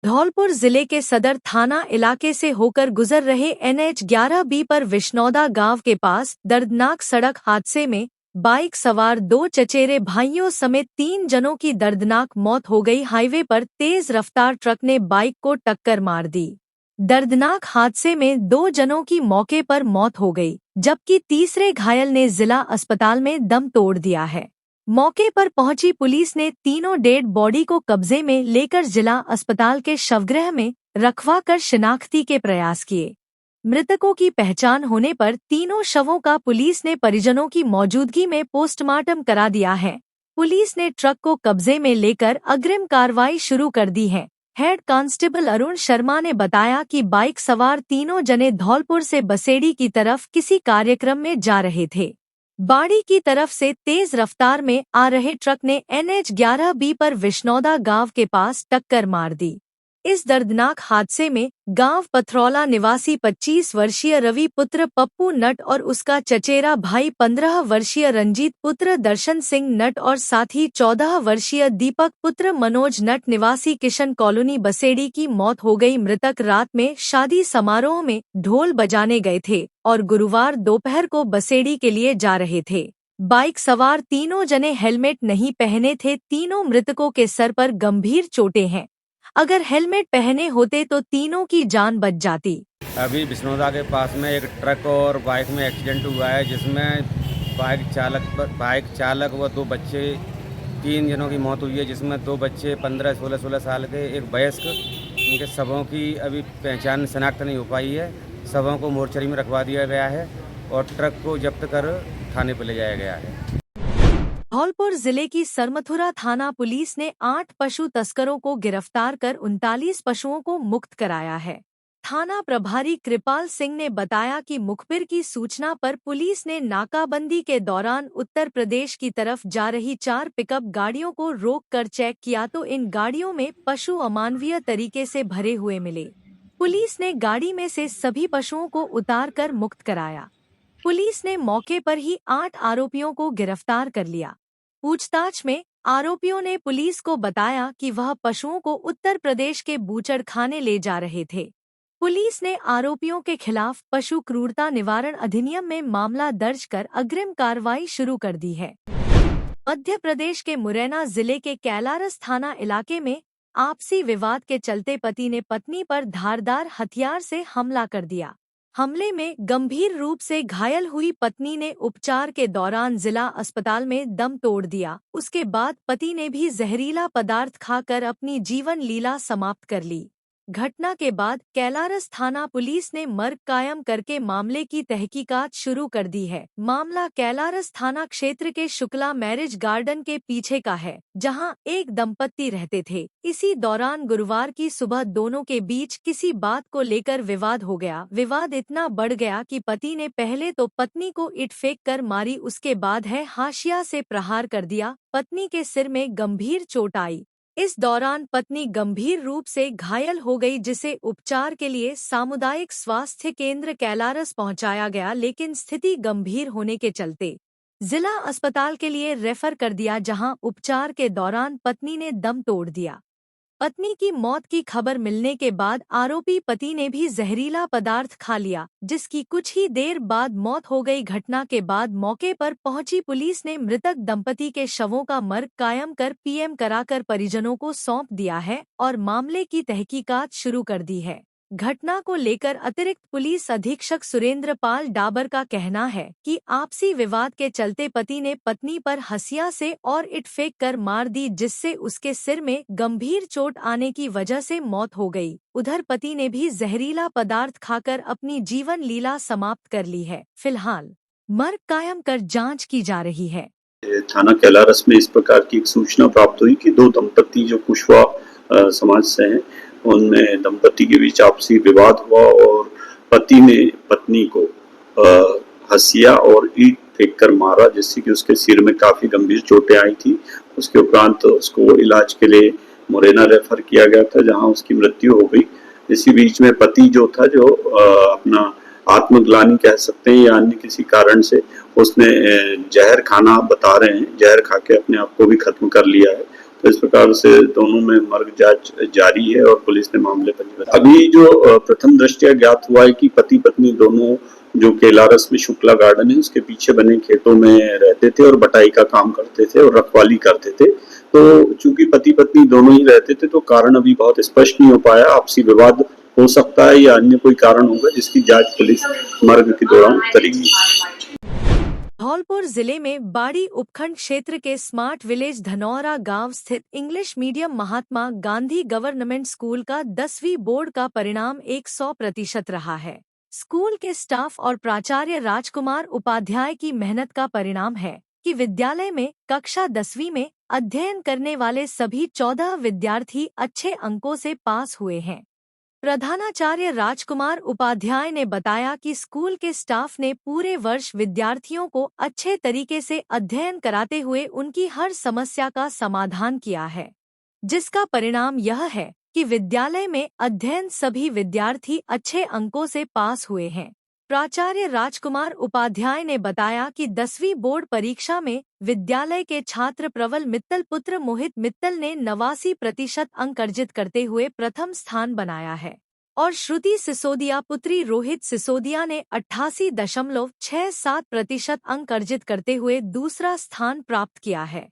धौलपुर जिले के सदर थाना इलाके से होकर गुजर रहे NH 11B पर विश्नौदा गांव के पास दर्दनाक सड़क हादसे में बाइक सवार 2 चचेरे भाइयों समेत 3 जनों की दर्दनाक मौत हो गई। हाईवे पर तेज रफ्तार ट्रक ने बाइक को टक्कर मार दी। दर्दनाक हादसे में 2 जनों की मौके पर मौत हो गई, जबकि तीसरे घायल ने जिला अस्पताल में दम तोड़ दिया है। मौके पर पहुंची पुलिस ने तीनों डेड बॉडी को कब्जे में लेकर जिला अस्पताल के शवगृह में रखवा कर शिनाख्ती के प्रयास किए। मृतकों की पहचान होने पर तीनों शवों का पुलिस ने परिजनों की मौजूदगी में पोस्टमार्टम करा दिया है। पुलिस ने ट्रक को कब्जे में लेकर अग्रिम कार्रवाई शुरू कर दी है। हेड कांस्टेबल अरुण शर्मा ने बताया कि बाइक सवार तीनों जने धौलपुर से बसेड़ी की तरफ किसी कार्यक्रम में जा रहे थे। बाड़ी की तरफ से तेज रफ्तार में आ रहे ट्रक ने NH 11B पर विश्नौदा गांव के पास टक्कर मार दी। इस दर्दनाक हादसे में गांव पथरौला निवासी 25 वर्षीय रवि पुत्र पप्पू नट और उसका चचेरा भाई 15 वर्षीय रंजीत पुत्र दर्शन सिंह नट और साथी 14 वर्षीय दीपक पुत्र मनोज नट निवासी किशन कॉलोनी बसेड़ी की मौत हो गई। मृतक रात में शादी समारोह में ढोल बजाने गए थे और गुरुवार दोपहर को बसेड़ी के लिए जा रहे थे। बाइक सवार तीनों जने हेलमेट नहीं पहने थे। तीनों मृतकों के सर पर गंभीर चोटें हैं। अगर हेलमेट पहने होते तो तीनों की जान बच जाती। अभी विश्नौदा के पास में एक ट्रक और बाइक में एक्सीडेंट हुआ है, जिसमें बाइक चालक व 2 बच्चे 3 जनों की मौत हुई है, जिसमें 2 बच्चे 15, 16 साल के, एक वयस्क। उनके शवों की अभी पहचान शनाख्त नहीं हो पाई है। शवों को मोर्चरी में रखवा दिया गया है और ट्रक को जब्त कर थाने पर ले जाया गया है। धौलपुर जिले की सरमथुरा थाना पुलिस ने 8 पशु तस्करों को गिरफ्तार कर 39 पशुओं को मुक्त कराया है। थाना प्रभारी कृपाल सिंह ने बताया कि मुखबिर की सूचना पर पुलिस ने नाकाबंदी के दौरान उत्तर प्रदेश की तरफ जा रही 4 पिकअप गाड़ियों को रोक कर चेक किया तो इन गाड़ियों में पशु अमानवीय तरीके से भरे हुए मिले। पुलिस ने गाड़ी में से सभी पशुओं को उतार कर मुक्त कराया। पुलिस ने मौके पर ही 8 आरोपियों को गिरफ्तार कर लिया। पूछताछ में आरोपियों ने पुलिस को बताया कि वह पशुओं को उत्तर प्रदेश के बूचड़खाने ले जा रहे थे। पुलिस ने आरोपियों के खिलाफ पशु क्रूरता निवारण अधिनियम में मामला दर्ज कर अग्रिम कार्रवाई शुरू कर दी है। मध्य प्रदेश के मुरैना जिले के कैलारस थाना इलाके में आपसी विवाद के चलते पति ने पत्नी पर धारदार हथियार से हमला कर दिया। हमले में गंभीर रूप से घायल हुई पत्नी ने उपचार के दौरान जिला अस्पताल में दम तोड़ दिया। उसके बाद पति ने भी जहरीला पदार्थ खाकर अपनी जीवन लीला समाप्त कर ली। घटना के बाद कैलारस थाना पुलिस ने मर्ग कायम करके मामले की तहकीकात शुरू कर दी है। मामला कैलारस थाना क्षेत्र के शुक्ला मैरिज गार्डन के पीछे का है, जहां एक दंपत्ति रहते थे। इसी दौरान गुरुवार की सुबह दोनों के बीच किसी बात को लेकर विवाद हो गया। विवाद इतना बढ़ गया कि पति ने पहले तो पत्नी को ईंट फेंक कर मारी, उसके बाद है हाशिया से प्रहार कर दिया। पत्नी के सिर में गंभीर चोट आई। इस दौरान पत्नी गंभीर रूप से घायल हो गई, जिसे उपचार के लिए सामुदायिक स्वास्थ्य केंद्र कैलारस पहुंचाया गया, लेकिन स्थिति गंभीर होने के चलते जिला अस्पताल के लिए रेफर कर दिया, जहां उपचार के दौरान पत्नी ने दम तोड़ दिया। पत्नी की मौत की खबर मिलने के बाद आरोपी पति ने भी जहरीला पदार्थ खा लिया, जिसकी कुछ ही देर बाद मौत हो गई। घटना के बाद मौके पर पहुंची पुलिस ने मृतक दंपति के शवों का मर्ग कायम कर PM कराकर परिजनों को सौंप दिया है और मामले की तहकीकात शुरू कर दी है। घटना को लेकर अतिरिक्त पुलिस अधीक्षक सुरेंद्र पाल डाबर का कहना है कि आपसी विवाद के चलते पति ने पत्नी पर हंसिया से और ईंट फेंक कर मार दी, जिससे उसके सिर में गंभीर चोट आने की वजह से मौत हो गई। उधर पति ने भी जहरीला पदार्थ खाकर अपनी जीवन लीला समाप्त कर ली है। फिलहाल मर्ग कायम कर जाँच की जा रही है। थाना कैलारस में इस प्रकार की एक सूचना प्राप्त हुई कि 2 दंपत्ति जो कुशवाहा समाज से हैं, उनमें दंपति के बीच आपसी विवाद हुआ और पति ने पत्नी को हंसिया और ईंट फेंक कर मारा, जिससे कि उसके सिर में काफी गंभीर चोटें आई थी। उसके उपरांत उसको इलाज के लिए मुरैना रेफर किया गया था, जहां उसकी मृत्यु हो गई। इसी बीच में पति जो था, जो अपना आत्मग्लानि कह सकते हैं या अन्य किसी कारण से उसने जहर खाना बता रहे हैं, जहर खा के अपने आप को भी खत्म कर लिया है। इस प्रकार से दोनों में मर्ग जांच जारी है और पुलिस ने मामले पंजीबद्ध। अभी जो प्रथम दृष्टया ज्ञात हुआ है कि पति पत्नी दोनों जो केलारस में शुक्ला गार्डन है उसके पीछे बने खेतों में रहते थे और बटाई का काम करते थे और रखवाली करते थे। तो चूंकि पति पत्नी दोनों ही रहते थे तो कारण अभी बहुत स्पष्ट नहीं हो पाया। आपसी विवाद हो सकता है या अन्य कोई कारण होगा जिसकी जांच पुलिस मर्ग के दौरान करेगी। धौलपुर जिले में बाड़ी उपखंड क्षेत्र के स्मार्ट विलेज धनौरा गांव स्थित English medium Mahatma Gandhi government school का 10वीं बोर्ड का परिणाम 100% रहा है। स्कूल के स्टाफ और प्राचार्य राजकुमार उपाध्याय की मेहनत का परिणाम है कि विद्यालय में कक्षा 10वीं में अध्ययन करने वाले सभी 14 विद्यार्थी अच्छे अंकों से पास हुए हैं। प्रधानाचार्य राजकुमार उपाध्याय ने बताया कि स्कूल के स्टाफ ने पूरे वर्ष विद्यार्थियों को अच्छे तरीके से अध्ययन कराते हुए उनकी हर समस्या का समाधान किया है, जिसका परिणाम यह है कि विद्यालय में अध्ययन सभी विद्यार्थी अच्छे अंकों से पास हुए हैं। प्राचार्य राजकुमार उपाध्याय ने बताया कि 10वीं बोर्ड परीक्षा में विद्यालय के छात्र प्रवल मित्तल पुत्र मोहित मित्तल ने 89% अंक अर्जित करते हुए प्रथम स्थान बनाया है और श्रुति सिसोदिया पुत्री रोहित सिसोदिया ने 88.67% अंक अर्जित करते हुए दूसरा स्थान प्राप्त किया है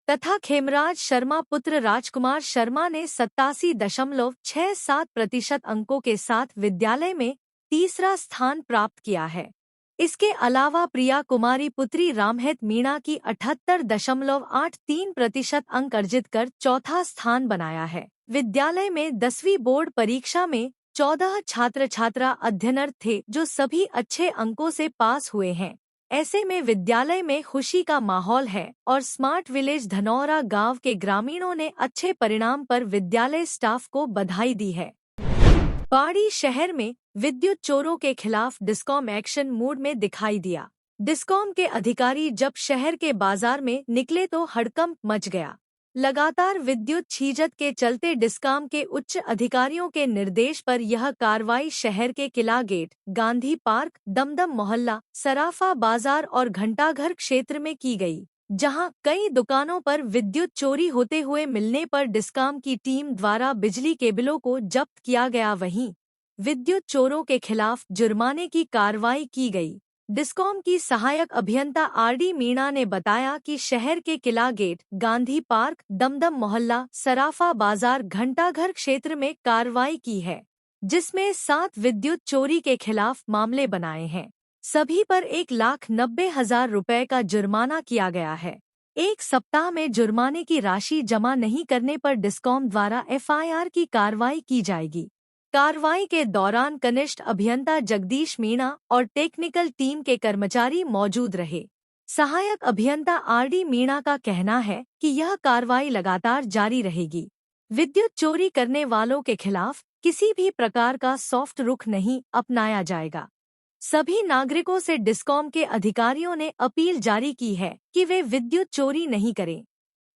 तथा खेमराज शर्मा पुत्र राजकुमार शर्मा ने 87.67% अंकों के साथ विद्यालय में तीसरा स्थान प्राप्त किया है। इसके अलावा प्रिया कुमारी पुत्री रामहित मीणा की 78.83% अंक अर्जित कर चौथा स्थान बनाया है। विद्यालय में 10वीं बोर्ड परीक्षा में 14 छात्र छात्रा अध्ययनरत थे जो सभी अच्छे अंकों से पास हुए हैं। ऐसे में विद्यालय में खुशी का माहौल है और स्मार्ट विलेज धनौरा गांव के ग्रामीणों ने अच्छे परिणाम पर विद्यालय स्टाफ को बधाई दी है। बाड़ी शहर में विद्युत चोरों के खिलाफ डिस्कॉम एक्शन मोड में दिखाई दिया। डिस्कॉम के अधिकारी जब शहर के बाजार में निकले तो हड़कंप मच गया। लगातार विद्युत छीजत के चलते डिस्कॉम के उच्च अधिकारियों के निर्देश पर यह कार्रवाई शहर के किला गेट, गांधी पार्क, दमदम मोहल्ला, सराफा बाजार और घंटाघर क्षेत्र में की गई, जहां कई दुकानों पर विद्युत चोरी होते हुए मिलने पर डिस्कॉम की टीम द्वारा बिजली केबलों को जब्त किया गया। वहीं विद्युत चोरों के खिलाफ जुर्माने की कार्रवाई की गई। डिस्कॉम की सहायक अभियंता आरडी मीणा ने बताया कि शहर के किला गेट, गांधी पार्क, दमदम मोहल्ला, सराफा बाजार, घंटाघर क्षेत्र में कार्रवाई की है, जिसमें 7 विद्युत चोरी के खिलाफ मामले बनाए हैं। सभी पर 1,90,000 रुपए का जुर्माना किया गया है। 1 सप्ताह में जुर्माने की राशि जमा नहीं करने पर डिस्कॉम द्वारा एफआईआर की कार्रवाई की जाएगी। कार्रवाई के दौरान कनिष्ठ अभियंता जगदीश मीणा और टेक्निकल टीम के कर्मचारी मौजूद रहे। सहायक अभियंता आरडी मीणा का कहना है कि यह कार्रवाई लगातार जारी रहेगी। विद्युत चोरी करने वालों के खिलाफ किसी भी प्रकार का सॉफ्ट रुख नहीं अपनाया जाएगा। सभी नागरिकों से डिस्कॉम के अधिकारियों ने अपील जारी की है कि वे विद्युत चोरी नहीं करें।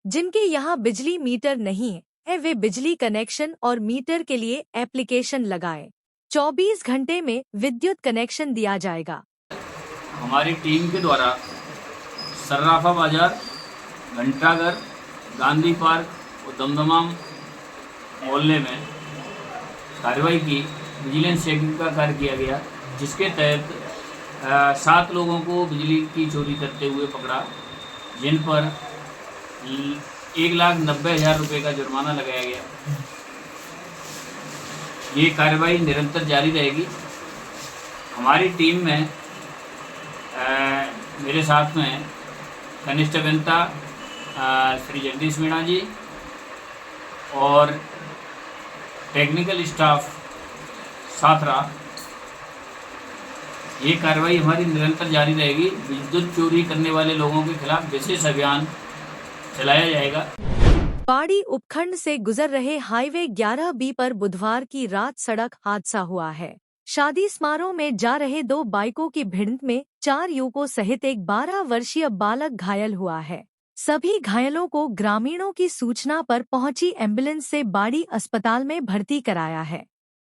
जिनके यहाँ बिजली मीटर नहीं है वे बिजली कनेक्शन और मीटर के लिए एप्लीकेशन लगाएं। 24 घंटे में विद्युत कनेक्शन दिया जाएगा। हमारी टीम के द्वारा सर्राफा बाजार, घंटाघर, गांधी पार्क और दमदमा मोहल्ले में कार्रवाई की विजिलेंस चेकिंग का कार्य किया गया, जिसके तहत 7 लोगों को बिजली की चोरी करते हुए पकड़ा, जिन पर 1,90,000 रुपये का जुर्माना लगाया गया। ये कार्रवाई निरंतर जारी रहेगी। हमारी टीम में मेरे साथ में कनिष्ठ अभियंता श्री जगदीश मीणा जी और टेक्निकल स्टाफ साथ रहा। ये कार्रवाई हमारी निरंतर जारी रहेगी। विद्युत चोरी करने वाले लोगों के खिलाफ विशेष अभियान चलाया जाएगा। बाड़ी उपखंड से गुजर रहे हाईवे 11B पर बुधवार की रात सड़क हादसा हुआ है। शादी समारोह में जा रहे 2 बाइकों की भिड़ंत में 4 युवकों सहित एक 12 वर्षीय बालक घायल हुआ है। सभी घायलों को ग्रामीणों की सूचना पर पहुंची एम्बुलेंस से बाड़ी अस्पताल में भर्ती कराया है।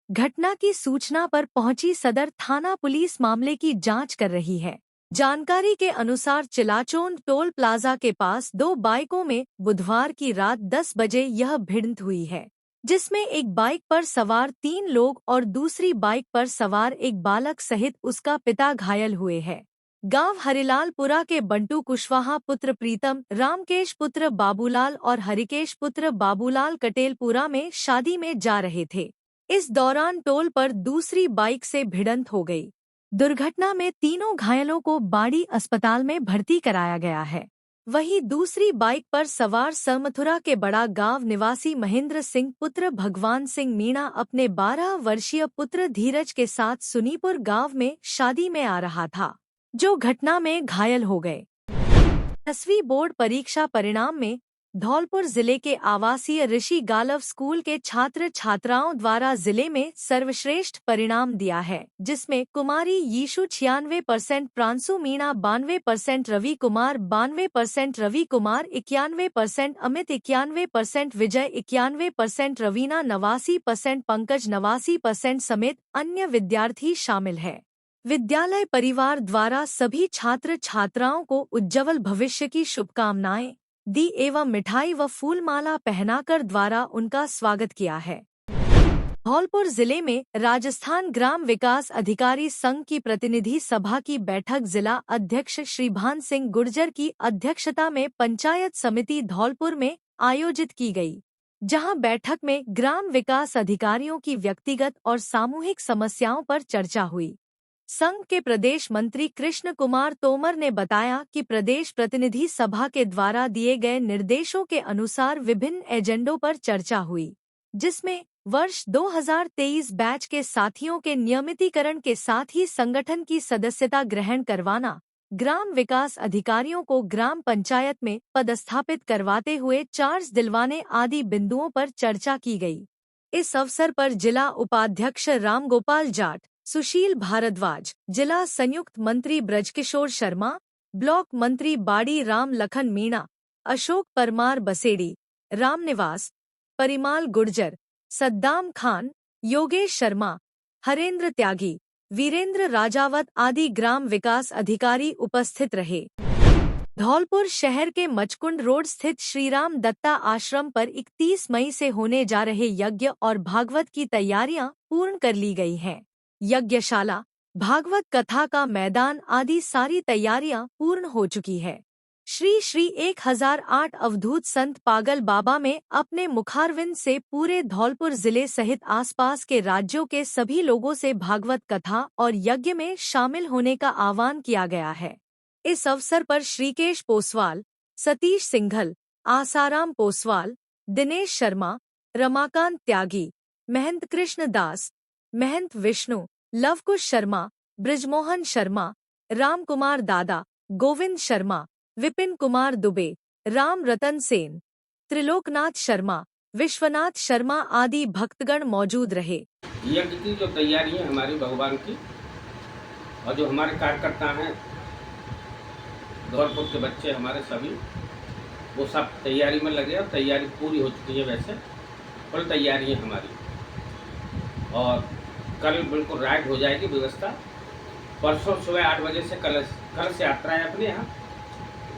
घटना की सूचना पर पहुंची सदर थाना पुलिस मामले की जांच कर रही है। जानकारी के अनुसार चिलाचोन टोल प्लाजा के पास दो बाइकों में बुधवार की रात 10 बजे यह भिड़ंत हुई है, जिसमें एक बाइक पर सवार 3 लोग और दूसरी बाइक पर सवार एक बालक सहित उसका पिता घायल हुए हैं। गांव हरिलालपुरा के बंटू कुशवाहा पुत्र प्रीतम, रामकेश पुत्र बाबूलाल और हरिकेश पुत्र बाबूलाल कटेलपुरा में शादी में जा रहे थे। इस दौरान टोल पर दूसरी बाइक से भिड़ंत हो गई। दुर्घटना में तीनों घायलों को बाड़ी अस्पताल में भर्ती कराया गया है। वहीं दूसरी बाइक पर सवार सरमथुरा के बड़ा गांव निवासी महेंद्र सिंह पुत्र भगवान सिंह मीणा अपने 12 वर्षीय पुत्र धीरज के साथ सुनीपुर गांव में शादी में आ रहा था, जो घटना में घायल हो गए। 10वीं बोर्ड परीक्षा परिणाम में धौलपुर जिले के आवासीय ऋषि गालव स्कूल के छात्र छात्राओं द्वारा जिले में सर्वश्रेष्ठ परिणाम दिया है, जिसमें कुमारी यीशु 96%, प्रांसु मीणा 92%, रवि कुमार 92%, रवि कुमार 91%, अमित 91%, विजय 91%, रवीना 89%, पंकज 89% समेत अन्य विद्यार्थी शामिल है। विद्यालय परिवार द्वारा सभी छात्र छात्राओं को उज्जवल भविष्य की शुभकामनाएं दी एवं मिठाई व फूलमाला पहनाकर द्वारा उनका स्वागत किया है। धौलपुर जिले में राजस्थान ग्राम विकास अधिकारी संघ की प्रतिनिधि सभा की बैठक जिला अध्यक्ष श्री भान सिंह गुर्जर की अध्यक्षता में पंचायत समिति धौलपुर में आयोजित की गई, जहां बैठक में ग्राम विकास अधिकारियों की व्यक्तिगत और सामूहिक समस्याओं पर चर्चा हुई। संघ के प्रदेश मंत्री कृष्ण कुमार तोमर ने बताया कि प्रदेश प्रतिनिधि सभा के द्वारा दिए गए निर्देशों के अनुसार विभिन्न एजेंडों पर चर्चा हुई, जिसमें वर्ष 2023 बैच के साथियों के नियमितीकरण के साथ ही संगठन की सदस्यता ग्रहण करवाना, ग्राम विकास अधिकारियों को ग्राम पंचायत में पदस्थापित करवाते हुए चार्ज दिलवाने आदि बिंदुओं पर चर्चा की गई। इस अवसर पर जिला उपाध्यक्ष रामगोपाल जाट, सुशील भारद्वाज, जिला संयुक्त मंत्री ब्रजकिशोर शर्मा, ब्लॉक मंत्री बाड़ी राम लखन मीणा, अशोक परमार बसेड़ी, रामनिवास, परिमाल गुर्जर, सद्दाम खान, योगेश शर्मा, हरेंद्र त्यागी, वीरेंद्र राजावत आदि ग्राम विकास अधिकारी उपस्थित रहे। धौलपुर शहर के मचकुंड रोड स्थित श्रीराम दत्ता आश्रम पर 31 मई से होने जा रहे यज्ञ और भागवत की तैयारियां पूर्ण कर ली गई हैं। यज्ञशाला, भागवत कथा का मैदान आदि सारी तैयारियां पूर्ण हो चुकी है। श्री 1008 अवधूत संत पागल बाबा में अपने मुखारविंद से पूरे धौलपुर जिले सहित आसपास के राज्यों के सभी लोगों से भागवत कथा और यज्ञ में शामिल होने का आह्वान किया गया है। इस अवसर पर श्रीकेश पोसवाल, सतीश सिंघल, आसाराम पोसवाल, दिनेश शर्मा, रमाकांत त्यागी, महंत कृष्ण दास, महंत विष्णु, लवकुश शर्मा, ब्रिजमोहन शर्मा, राम कुमार दादा, गोविंद शर्मा, विपिन कुमार दुबे, राम रतन सेन, त्रिलोकनाथ शर्मा, विश्वनाथ शर्मा आदि भक्तगण मौजूद रहे। यज्ञ की जो तैयारी है हमारी भगवान की, और जो हमारे कार्यकर्ता हैं धौलपुर के बच्चे हमारे सभी, वो सब तैयारी में लगे और तैयारी पूरी हो चुकी है। वैसे फुल तैयारी है हमारी, और कल बिल्कुल राइट हो जाएगी व्यवस्था। परसों सुबह 8 बजे से कलश यात्रा है अपने यहाँ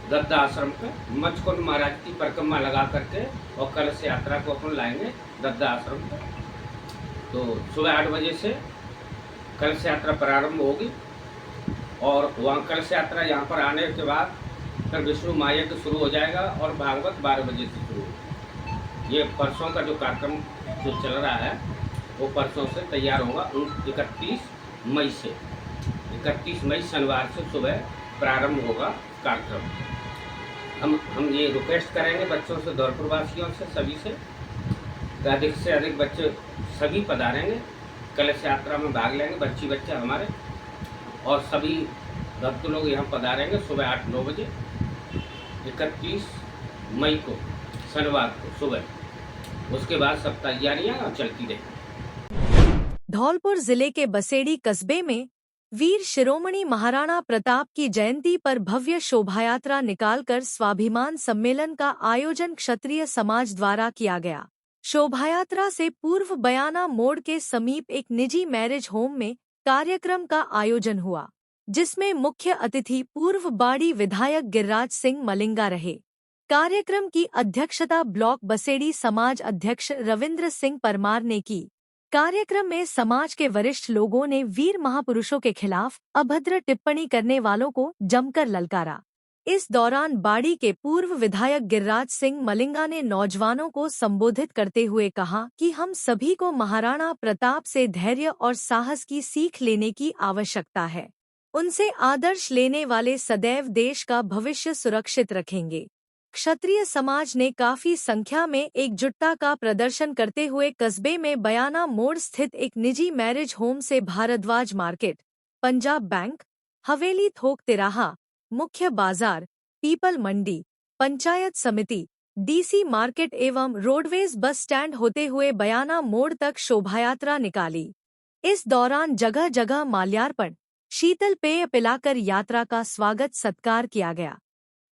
दत्ता आश्रम पे, मचकुंड महाराज की परिक्रमा लगा करके और कलश यात्रा को अपन लाएंगे दत्ता आश्रम पे। तो सुबह 8 बजे से कलश यात्रा प्रारंभ होगी, और वहाँ कलश यात्रा यहाँ पर आने के बाद फिर विष्णु महायज्ञ शुरू हो जाएगा और भागवत 12 बजे से शुरू होगी। ये परसों का जो कार्यक्रम जो चल रहा है वो परसों से तैयार होगा। 31 मई से 31 मई शनिवार से सुबह प्रारंभ होगा कार्यक्रम। हम ये रिक्वेस्ट करेंगे बच्चों से, धौलपुर वासियों से, सभी से अधिक बच्चे सभी पधारेंगे, कलश यात्रा में भाग लेंगे, बच्चे हमारे, और सभी भक्त लोग यहाँ पधारेंगे सुबह 8-9 बजे 31 मई को शनिवार को सुबह। उसके बाद सब तैयारियाँ चलती रहेंगी। धौलपुर जिले के बसेड़ी कस्बे में वीर शिरोमणि महाराणा प्रताप की जयंती पर भव्य शोभायात्रा निकालकर स्वाभिमान सम्मेलन का आयोजन क्षत्रिय समाज द्वारा किया गया। शोभायात्रा से पूर्व बयाना मोड़ के समीप एक निजी मैरिज होम में कार्यक्रम का आयोजन हुआ। जिसमें मुख्य अतिथि पूर्व बाड़ी विधायक गिरिराज सिंह मलिंगा रहे। कार्यक्रम की अध्यक्षता ब्लॉक बसेड़ी समाज अध्यक्ष रविंद्र सिंह परमार ने की। कार्यक्रम में समाज के वरिष्ठ लोगों ने वीर महापुरुषों के खिलाफ अभद्र टिप्पणी करने वालों को जमकर ललकारा। इस दौरान बाड़ी के पूर्व विधायक गिरिराज सिंह मलिंगा ने नौजवानों को संबोधित करते हुए कहा कि हम सभी को महाराणा प्रताप से धैर्य और साहस की सीख लेने की आवश्यकता है। उनसे आदर्श लेने वाले सदैव देश का भविष्य सुरक्षित रखेंगे। क्षत्रिय समाज ने काफी संख्या में एकजुटता का प्रदर्शन करते हुए कस्बे में बयाना मोड़ स्थित एक निजी मैरिज होम से भारद्वाज मार्केट, पंजाब बैंक, हवेली थोक तिराहा, मुख्य बाजार, पीपल मंडी, पंचायत समिति, डीसी मार्केट एवं रोडवेज बस स्टैंड होते हुए बयाना मोड़ तक शोभायात्रा निकाली। इस दौरान जगह जगह माल्यार्पण, शीतल पेय पिलाकर यात्रा का स्वागत सत्कार किया गया।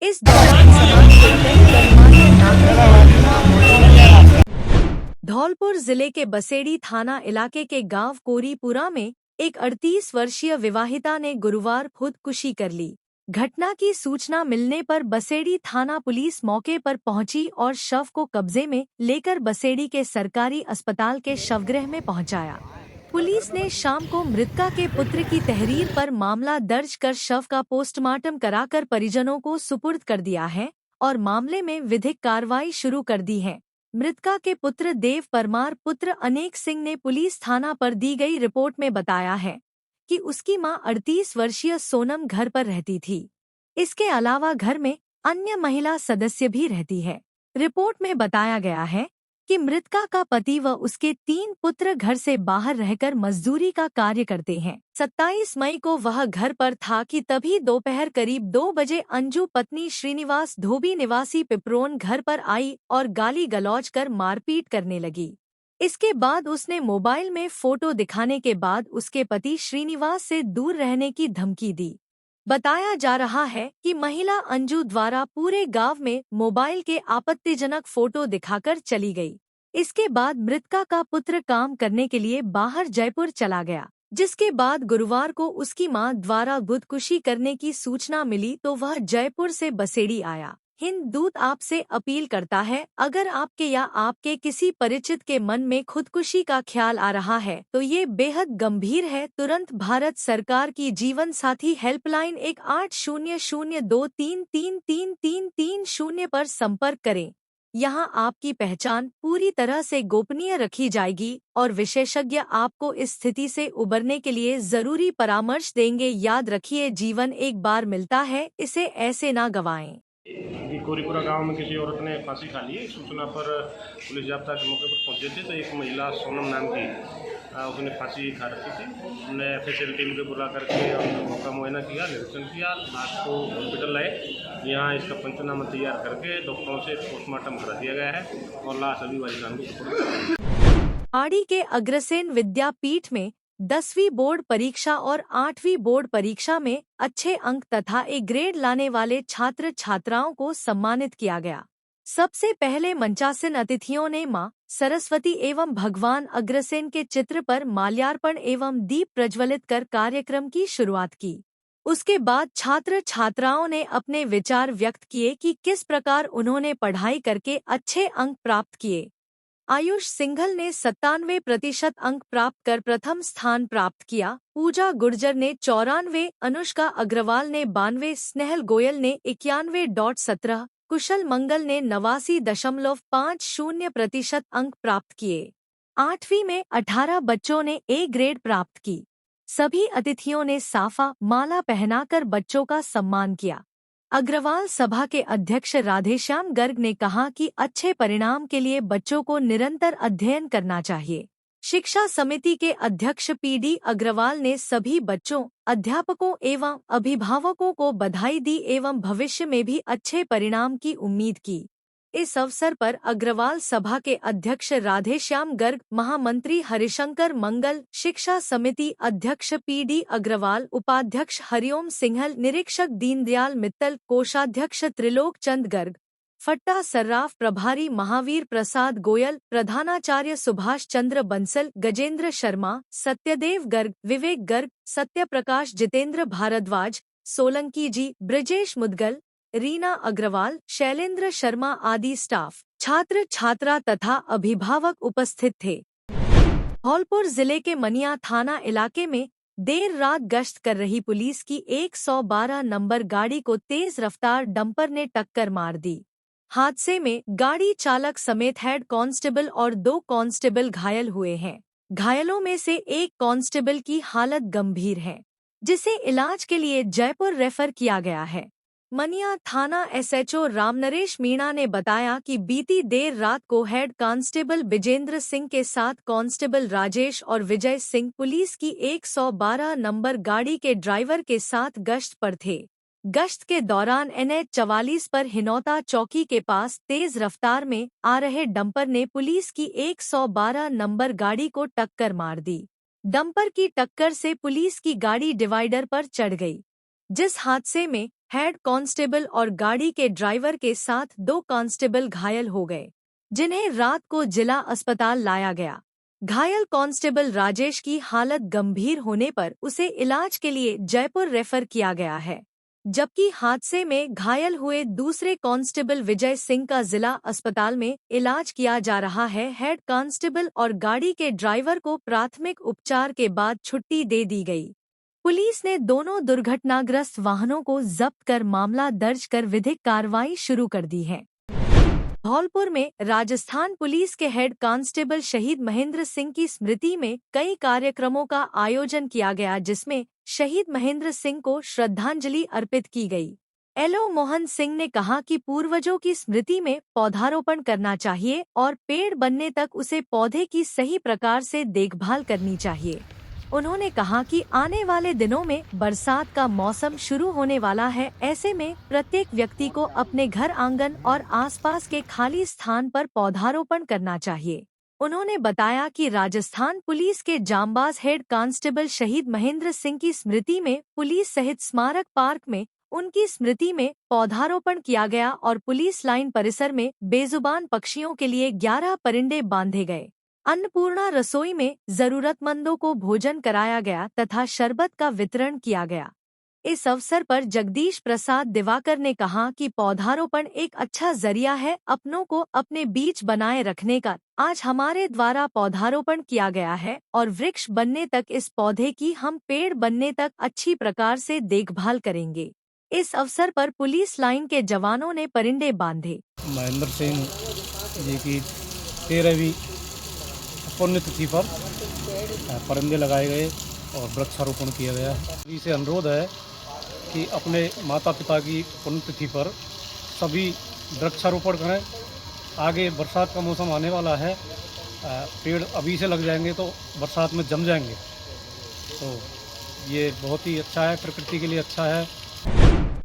इस दौरान समाज के कई गणमान्य नागरिक। धौलपुर जिले के बसेड़ी थाना इलाके के गांव कोरीपुरा में एक 38 वर्षीय विवाहिता ने गुरुवार खुदकुशी कर ली। घटना की सूचना मिलने पर बसेड़ी थाना पुलिस मौके पर पहुंची और शव को कब्जे में लेकर बसेड़ी के सरकारी अस्पताल के शवगृह में पहुंचाया। पुलिस ने शाम को मृतका के पुत्र की तहरीर पर मामला दर्ज कर शव का पोस्टमार्टम कराकर परिजनों को सुपुर्द कर दिया है और मामले में विधिक कार्रवाई शुरू कर दी है। मृतका के पुत्र देव परमार पुत्र अनेक सिंह ने पुलिस थाना पर दी गई रिपोर्ट में बताया है कि उसकी मां 38 वर्षीय सोनम घर पर रहती थी। इसके अलावा घर में अन्य महिला सदस्य भी रहती है। रिपोर्ट में बताया गया है कि मृतका का पति व उसके 3 पुत्र घर से बाहर रहकर मजदूरी का कार्य करते हैं। 27 मई को वह घर पर था कि तभी दोपहर करीब 2 बजे अंजू पत्नी श्रीनिवास धोबी निवासी पिपरोन घर पर आई और गाली गलौज कर मारपीट करने लगी। इसके बाद उसने मोबाइल में फोटो दिखाने के बाद उसके पति श्रीनिवास से दूर रहने की धमकी दी। बताया जा रहा है कि महिला अंजू द्वारा पूरे गांव में मोबाइल के आपत्तिजनक फोटो दिखाकर चली गई। इसके बाद मृतका का पुत्र काम करने के लिए बाहर जयपुर चला गया, जिसके बाद गुरुवार को उसकी मां द्वारा खुदकुशी करने की सूचना मिली तो वह जयपुर से बसेड़ी आया। हिंद दूत आपसे अपील करता है, अगर आपके या आपके किसी परिचित के मन में खुदकुशी का ख्याल आ रहा है तो ये बेहद गंभीर है। तुरंत भारत सरकार की जीवन साथी हेल्पलाइन 180023333330 पर संपर्क करें। यहाँ आपकी पहचान पूरी तरह से गोपनीय रखी जाएगी और विशेषज्ञ आपको इस स्थिति से उबरने के लिए जरूरी परामर्श देंगे। याद रखिए, जीवन एक बार मिलता है, इसे ऐसे ना गंवाएं। कोरीपुरा गांव में किसी औरत ने फांसी खा ली। सूचना पर पुलिस जाब्ता के मौके पर पहुंचे थे तो एक महिला सोनम नाम की उसने फांसी खा रखी थी। हमने एफएसएल टीम को बुला करके मौका मुआयना किया, निरीक्षण किया, लाश को हॉस्पिटल लाए। यहाँ इसका पंचनामा तैयार करके डॉक्टरों से पोस्टमार्टम करा दिया गया है और लाश अभी वालिदान को सुपुर्द कर दी है। आड़ी के अग्रसेन विद्यापीठ में 10वीं बोर्ड परीक्षा और 8वीं बोर्ड परीक्षा में अच्छे अंक तथा ए ग्रेड लाने वाले छात्र छात्राओं को सम्मानित किया गया। सबसे पहले मंचासीन अतिथियों ने मां सरस्वती एवं भगवान अग्रसेन के चित्र पर माल्यार्पण एवं दीप प्रज्वलित कर कार्यक्रम की शुरुआत की। उसके बाद छात्र छात्राओं ने अपने विचार व्यक्त किए कि किस प्रकार उन्होंने पढ़ाई करके अच्छे अंक प्राप्त किए। आयुष सिंघल ने 97% अंक प्राप्त कर प्रथम स्थान प्राप्त किया। पूजा गुर्जर ने 94, अनुष्का अग्रवाल ने 92, स्नेहल गोयल ने 91.17, कुशल मंगल ने 89.50% अंक प्राप्त किए। 8वीं में 18 बच्चों ने ए ग्रेड प्राप्त की। सभी अतिथियों ने साफा माला पहनाकर बच्चों का सम्मान किया। अग्रवाल सभा के अध्यक्ष राधेश्याम गर्ग ने कहा कि अच्छे परिणाम के लिए बच्चों को निरंतर अध्ययन करना चाहिए। शिक्षा समिति के अध्यक्ष पीडी अग्रवाल ने सभी बच्चों, अध्यापकों एवं अभिभावकों को बधाई दी एवं भविष्य में भी अच्छे परिणाम की उम्मीद की। इस अवसर पर अग्रवाल सभा के अध्यक्ष राधेश्याम गर्ग, महामंत्री हरिशंकर मंगल, शिक्षा समिति अध्यक्ष पीडी अग्रवाल, उपाध्यक्ष हरिओम सिंघल, निरीक्षक दीनदयाल मित्तल, कोषाध्यक्ष त्रिलोक चंद गर्ग, फट्टा सर्राफ प्रभारी महावीर प्रसाद गोयल, प्रधानाचार्य सुभाष चंद्र बंसल, गजेंद्र शर्मा, सत्यदेव गर्ग, विवेक गर्ग, सत्य प्रकाश, जितेंद्र भारद्वाज, सोलंकी जी, ब्रिजेश मुदगल, रीना अग्रवाल, शैलेंद्र शर्मा आदि स्टाफ, छात्र छात्रा तथा अभिभावक उपस्थित थे। धौलपुर जिले के मनिया थाना इलाके में देर रात गश्त कर रही पुलिस की 112 नंबर गाड़ी को तेज रफ्तार डंपर ने टक्कर मार दी। हादसे में गाड़ी चालक समेत हेड कांस्टेबल और 2 कांस्टेबल घायल हुए हैं। घायलों में से एक कांस्टेबल की हालत गंभीर है, जिसे इलाज के लिए जयपुर रेफर किया गया है। मनिया थाना एसएचओ रामनरेश मीणा ने बताया कि बीती देर रात को हेड कांस्टेबल बिजेंद्र सिंह के साथ कांस्टेबल राजेश और विजय सिंह पुलिस की 112 नंबर गाड़ी के ड्राइवर के साथ गश्त पर थे। गश्त के दौरान NH 44 पर हिनौता चौकी के पास तेज रफ्तार में आ रहे डंपर ने पुलिस की 112 नंबर गाड़ी को टक्कर मार दी। डंपर की टक्कर से पुलिस की गाड़ी डिवाइडर पर चढ़ गई, जिस हादसे में हेड कांस्टेबल और गाड़ी के ड्राइवर के साथ 2 कांस्टेबल घायल हो गए, जिन्हें रात को जिला अस्पताल लाया गया। घायल कांस्टेबल राजेश की हालत गंभीर होने पर उसे इलाज के लिए जयपुर रेफर किया गया है, जबकि हादसे में घायल हुए दूसरे कांस्टेबल विजय सिंह का जिला अस्पताल में इलाज किया जा रहा है। हेड कांस्टेबल और गाड़ी के ड्राइवर को प्राथमिक उपचार के बाद छुट्टी दे दी गई। पुलिस ने दोनों दुर्घटनाग्रस्त वाहनों को जब्त कर मामला दर्ज कर विधिक कार्रवाई शुरू कर दी है। धौलपुर में राजस्थान पुलिस के हेड कांस्टेबल शहीद महेंद्र सिंह की स्मृति में कई कार्यक्रमों का आयोजन किया गया, जिसमें शहीद महेंद्र सिंह को श्रद्धांजलि अर्पित की गई। LO मोहन सिंह ने कहा कि पूर्वजों की स्मृति में पौधारोपण करना चाहिए और पेड़ बनने तक उसे पौधे की सही प्रकार से देखभाल करनी चाहिए। उन्होंने कहा कि आने वाले दिनों में बरसात का मौसम शुरू होने वाला है, ऐसे में प्रत्येक व्यक्ति को अपने घर आंगन और आसपास के खाली स्थान पर पौधारोपण करना चाहिए। उन्होंने बताया कि राजस्थान पुलिस के जांबाज हेड कांस्टेबल शहीद महेंद्र सिंह की स्मृति में पुलिस सहित स्मारक पार्क में उनकी स्मृति में पौधारोपण किया गया और पुलिस लाइन परिसर में बेजुबान पक्षियों के लिए 11 परिंदे बांधे गए। अन्नपूर्णा रसोई में जरूरतमंदों को भोजन कराया गया तथा शरबत का वितरण किया गया। इस अवसर पर जगदीश प्रसाद दिवाकर ने कहा कि पौधारोपण एक अच्छा जरिया है अपनों को अपने बीच बनाए रखने का। आज हमारे द्वारा पौधारोपण किया गया है और वृक्ष बनने तक इस पौधे की हम पेड़ बनने तक अच्छी प्रकार से देखभाल करेंगे। इस अवसर पर पुलिस लाइन के जवानों ने परिंदे बांधे। महेंद्र सिंह जी की 13वीं पुण्यतिथि पर परिंदे लगाए गए और वृक्षारोपण किया गया। सभी से अनुरोध है कि अपने माता पिता की पुण्यतिथि पर सभी वृक्षारोपण करें। आगे बरसात का मौसम आने वाला है, पेड़ अभी से लग जाएंगे तो बरसात में जम जाएंगे, तो ये बहुत ही अच्छा है, प्रकृति के लिए अच्छा है।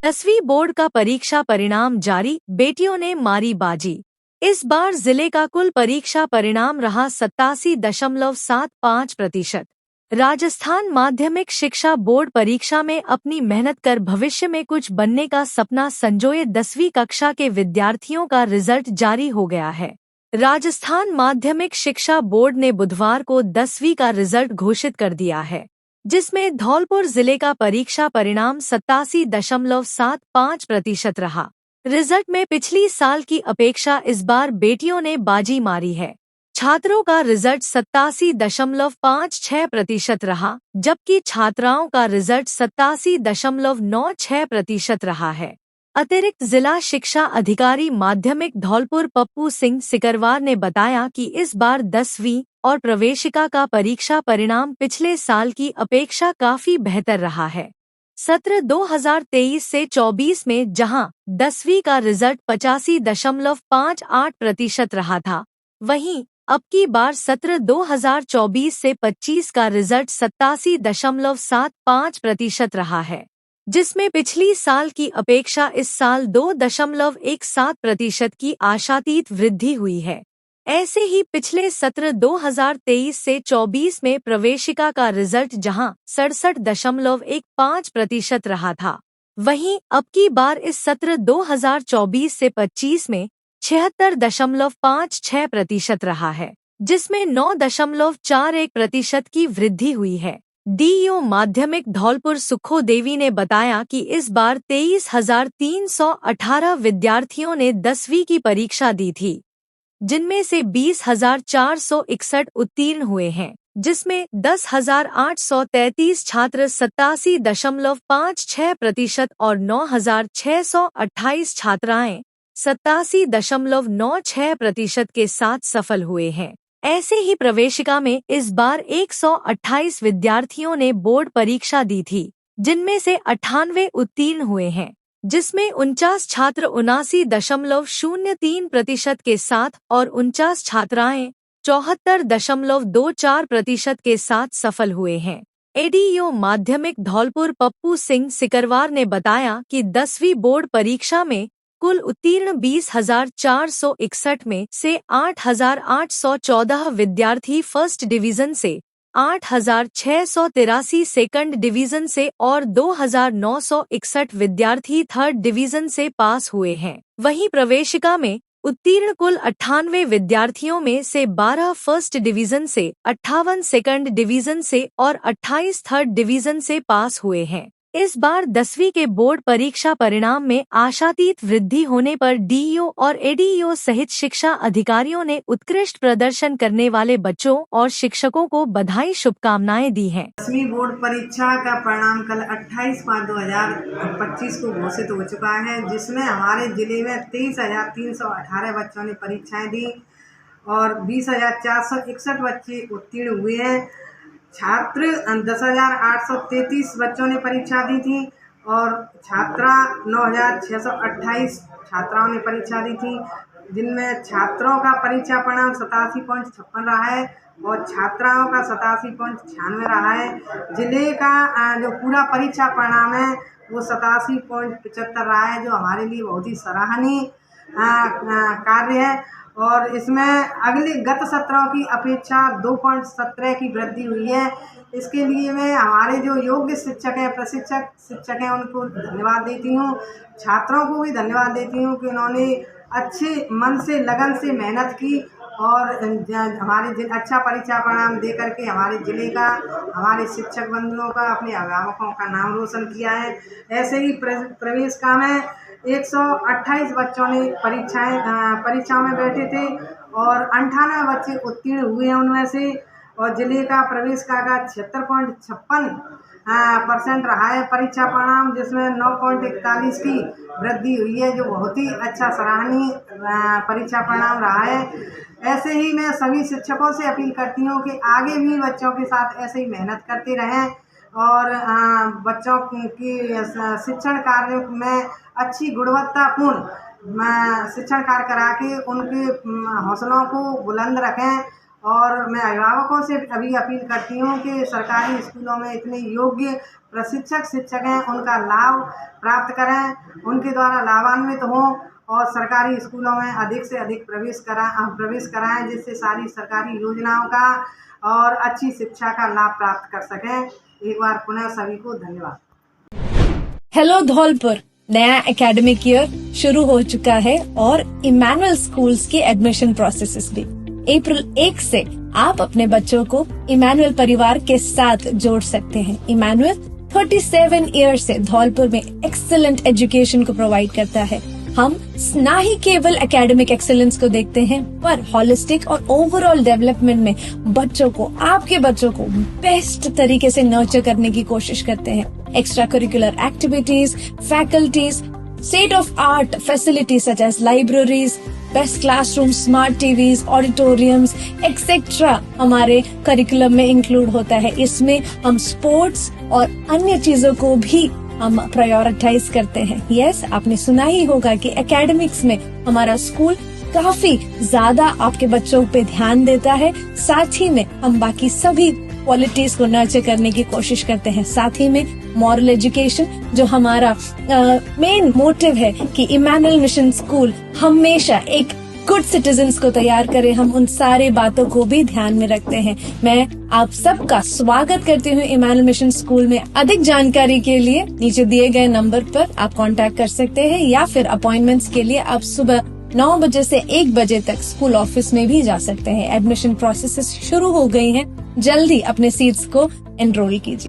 10वीं बोर्ड का परीक्षा परिणाम जारी, बेटियों ने मारी बाजी। इस बार जिले का कुल परीक्षा परिणाम रहा 87.75%। राजस्थान माध्यमिक शिक्षा बोर्ड परीक्षा में अपनी मेहनत कर भविष्य में कुछ बनने का सपना संजोए 10वीं कक्षा के विद्यार्थियों का रिजल्ट जारी हो गया है। राजस्थान माध्यमिक शिक्षा बोर्ड ने बुधवार को 10वीं का रिजल्ट घोषित कर दिया है, जिसमें धौलपुर जिले का परीक्षा परिणाम 87.75% रहा। रिजल्ट में पिछली साल की अपेक्षा इस बार बेटियों ने बाजी मारी है। छात्रों का रिजल्ट 87.56% रहा, जबकि छात्राओं का रिजल्ट 87.96% रहा है। अतिरिक्त जिला शिक्षा अधिकारी माध्यमिक धौलपुर पप्पू सिंह सिकरवार ने बताया कि इस बार 10वीं और प्रवेशिका का परीक्षा परिणाम पिछले साल की अपेक्षा काफी बेहतर रहा है। सत्र 2023 से 24 में जहां 10वीं का रिजल्ट 85.58% रहा था, वहीं अब की बार सत्र 2024 से 25 का रिजल्ट 87.75% रहा है, जिसमें पिछली साल की अपेक्षा इस साल 2.17% की आशातीत वृद्धि हुई है। ऐसे ही पिछले सत्र 2023 से 24 में प्रवेशिका का रिजल्ट जहां 67.15% रहा था, वहीं अब की बार इस सत्र 2024 से 25 में 76.56% रहा है, जिसमें 9.41% की वृद्धि हुई है। डीईओ माध्यमिक धौलपुर सुखो देवी ने बताया कि इस बार 23,318 विद्यार्थियों ने 10वीं की परीक्षा दी थी, जिनमें से 20,461 उत्तीर्ण हुए हैं, जिसमें 10,833 छात्र 87.56% और 9,628 छात्राएं 87.96% के साथ सफल हुए हैं। ऐसे ही प्रवेशिका में इस बार 128 विद्यार्थियों ने बोर्ड परीक्षा दी थी, जिनमें से 98 उत्तीर्ण हुए हैं, जिसमें 49 छात्र 79.03% के साथ और 49 छात्राएं 74.24% के साथ सफल हुए हैं। एडीईओ माध्यमिक धौलपुर पप्पू सिंह सिकरवार ने बताया कि 10वीं बोर्ड परीक्षा में कुल उत्तीर्ण 20,461 में से 8,814 विद्यार्थी फर्स्ट डिवीजन से, 8,683 सेकंड डिवीजन से और 2,961 विद्यार्थी थर्ड डिवीजन से पास हुए हैं। वहीं प्रवेशिका में उत्तीर्ण कुल 98 विद्यार्थियों में से 12 फर्स्ट डिवीजन से, 58 सेकंड डिवीजन से और 28 थर्ड डिवीजन से पास हुए हैं। इस बार 10वीं के बोर्ड परीक्षा परिणाम में आशातीत वृद्धि होने पर डीईओ और एडीईओ सहित शिक्षा अधिकारियों ने उत्कृष्ट प्रदर्शन करने वाले बच्चों और शिक्षकों को बधाई शुभकामनाएं दी हैं। 10वीं बोर्ड परीक्षा का परिणाम कल 28/5/2025 को घोषित हो चुका है, जिसमें हमारे जिले में 23,318 बच्चों ने परीक्षाएं दी और 20,461 बच्चे उत्तीर्ण हुए हैं। छात्र 10,833 बच्चों ने परीक्षा दी थी और छात्रा 9,628 छात्राओं ने परीक्षा दी थी, जिनमें छात्रों का परीक्षा परिणाम 87.56 रहा है और छात्राओं का 87.96 रहा है। जिले का जो पूरा परीक्षा परिणाम है वो 87.75 रहा है, जो हमारे लिए बहुत ही सराहनीय कार्य है और इसमें अगले गत सत्रों की अपेक्षा 2.17 की वृद्धि हुई है। इसके लिए मैं हमारे जो योग्य शिक्षक हैं, प्रशिक्षक शिक्षक हैं, उनको धन्यवाद देती हूँ। छात्रों को भी धन्यवाद देती हूँ कि उन्होंने अच्छे मन से, लगन से मेहनत की और हमारे अच्छा परीक्षा परिणाम दे करके हमारे ज़िले का, हमारे शिक्षक बंधुओं का, अपने अभिभावकों का नाम रोशन किया है। ऐसे ही प्रवेशिका में 128 बच्चों ने परीक्षा में बैठे थे और 98 बच्चे उत्तीर्ण हुए हैं उनमें से, और जिले का प्रवेशिका का 76.56% रहा है परीक्षा परिणाम, जिसमें 9.41 की वृद्धि हुई है, जो बहुत ही अच्छा सराहनीय परीक्षा परिणाम रहा है। ऐसे ही मैं सभी शिक्षकों से अपील करती हूँ कि आगे भी बच्चों के साथ ऐसे ही मेहनत करते रहें और बच्चों की शिक्षण कार्य में अच्छी गुणवत्तापूर्ण शिक्षण कार्य करा के उनके हौसलों को बुलंद रखें। और मैं अभिभावकों से अभी अपील करती हूँ कि सरकारी स्कूलों में इतने योग्य प्रशिक्षक शिक्षक हैं, उनका लाभ प्राप्त करें, उनके द्वारा लाभान्वित हों और सरकारी स्कूलों में अधिक से अधिक प्रवेश कराएं, जिससे सारी सरकारी योजनाओं का और अच्छी शिक्षा का लाभ प्राप्त कर सकें। एक बार पुनः सभी को धन्यवाद। हेलो धौलपुर, नया एकेडमिक ईयर शुरू हो चुका है और इमैनुअल स्कूल्स के एडमिशन प्रोसेसेस भी। अप्रैल 1 से आप अपने बच्चों को इमैनुअल परिवार के साथ जोड़ सकते हैं। इमैनुअल 37 ईयर से धौलपुर में एक्सीलेंट एजुकेशन को प्रोवाइड करता है। हम ना ही केवल एकेडमिक एक्सेलेंस को देखते हैं, पर हॉलिस्टिक और ओवरऑल डेवलपमेंट में बच्चों को, आपके बच्चों को बेस्ट तरीके से नर्चर करने की कोशिश करते हैं। Extra curricular activities, faculties, state of art facilities such as libraries, best classroom, smart TVs, auditoriums etcetera हमारे करिकुलम में इंक्लूड होता है। इसमें हम स्पोर्ट्स और अन्य चीजों को भी हम प्रायोरिटाइज करते हैं। यस, आपने सुना ही होगा कि एकेडमिक्स में हमारा स्कूल काफी ज्यादा आपके बच्चों पे ध्यान देता है। साथ ही में हम बाकी सभी क्वालिटीज को नर्चर करने की कोशिश करते हैं। साथ ही में मॉरल एजुकेशन, जो हमारा मेन मोटिव है कि इमैनुअल मिशन स्कूल हमेशा एक गुड सिटीजन्स को तैयार करें, हम उन सारे बातों को भी ध्यान में रखते हैं। मैं आप सबका स्वागत करती हूँ इमैनुअल मिशन स्कूल में। अधिक जानकारी के लिए नीचे दिए गए नंबर पर आप कांटेक्ट कर सकते हैं या फिर अपॉइंटमेंट्स के लिए आप सुबह 9 बजे से 1 बजे तक स्कूल ऑफिस में भी जा सकते हैं। एडमिशन प्रोसेसेस शुरू हो गई हैं, जल्दी अपने सीट्स को एनरोल कीजिए।